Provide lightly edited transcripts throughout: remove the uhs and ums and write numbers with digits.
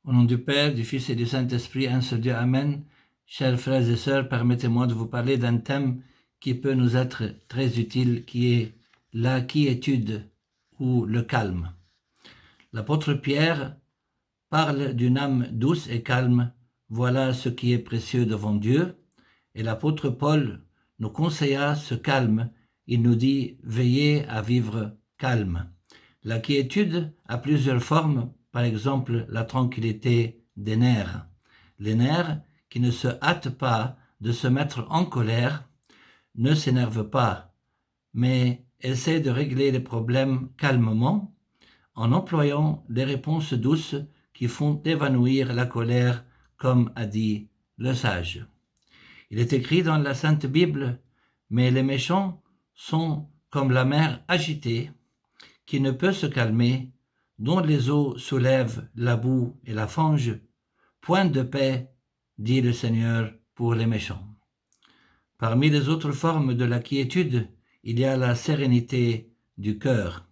Au nom du Père, du Fils et du Saint-Esprit, un seul Dieu, Amen. Chers frères et sœurs, permettez-moi de vous parler d'un thème qui peut nous être très utile, qui est la quiétude ou le calme. L'apôtre Pierre parle d'une âme douce et calme. Voilà ce qui est précieux devant Dieu. Et l'apôtre Paul nous conseilla ce calme. Il nous dit « Veillez à vivre calme ». La quiétude a plusieurs formes, par exemple la tranquillité des nerfs. Les nerfs qui ne se hâtent pas de se mettre en colère, ne s'énervent pas, mais essaient de régler les problèmes calmement en employant des réponses douces qui font évanouir la colère, comme a dit le sage. Il est écrit dans la Sainte Bible, mais les méchants sont comme la mer agitée, qui ne peut se calmer, dont les eaux soulèvent la boue et la fange. Point de paix, dit le Seigneur, pour les méchants. Parmi les autres formes de la quiétude, il y a la sérénité du cœur.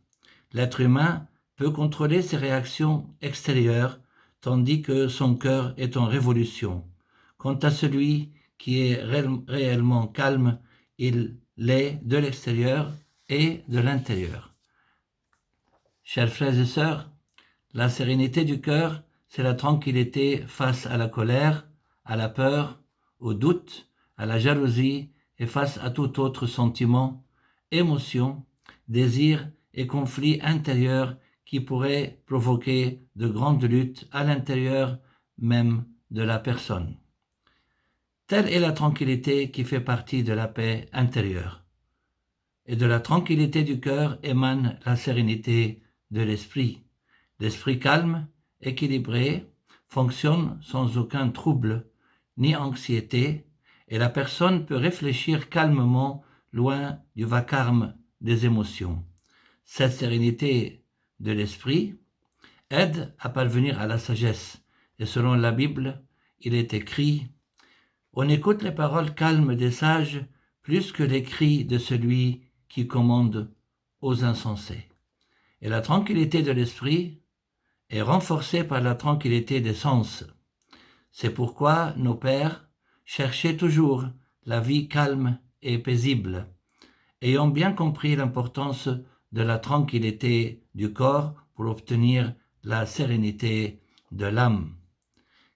L'être humain peut contrôler ses réactions extérieures, tandis que son cœur est en révolution. Quant à celui qui est réellement calme, il l'est de l'extérieur et de l'intérieur. Chers frères et sœurs, la sérénité du cœur, c'est la tranquillité face à la colère, à la peur, au doute, à la jalousie et face à tout autre sentiment, émotion, désir et conflit intérieur qui pourrait provoquer de grandes luttes à l'intérieur même de la personne. Telle est la tranquillité qui fait partie de la paix intérieure. Et de la tranquillité du cœur émane la sérénité de l'esprit. L'esprit calme, équilibré, fonctionne sans aucun trouble ni anxiété, et la personne peut réfléchir calmement loin du vacarme des émotions. Cette sérénité de l'esprit aide à parvenir à la sagesse, et selon la Bible, il est écrit « On écoute les paroles calmes des sages plus que les cris de celui qui commande aux insensés. » Et la tranquillité de l'esprit est renforcée par la tranquillité des sens. C'est pourquoi nos pères cherchaient toujours la vie calme et paisible, ayant bien compris l'importance de la tranquillité du corps pour obtenir la sérénité de l'âme.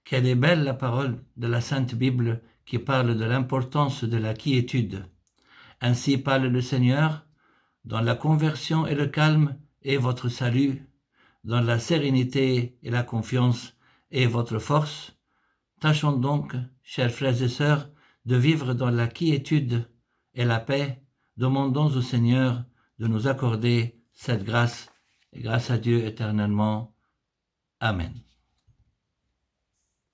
Quelle est belle la parole de la Sainte Bible qui parle de l'importance de la quiétude. Ainsi parle le Seigneur, dans la conversion et le calme est votre salut, dans la sérénité et la confiance est votre force. Tâchons donc, chers frères et sœurs, de vivre dans la quiétude et la paix. Demandons au Seigneur de nous accorder cette grâce, et grâce à Dieu éternellement. Amen.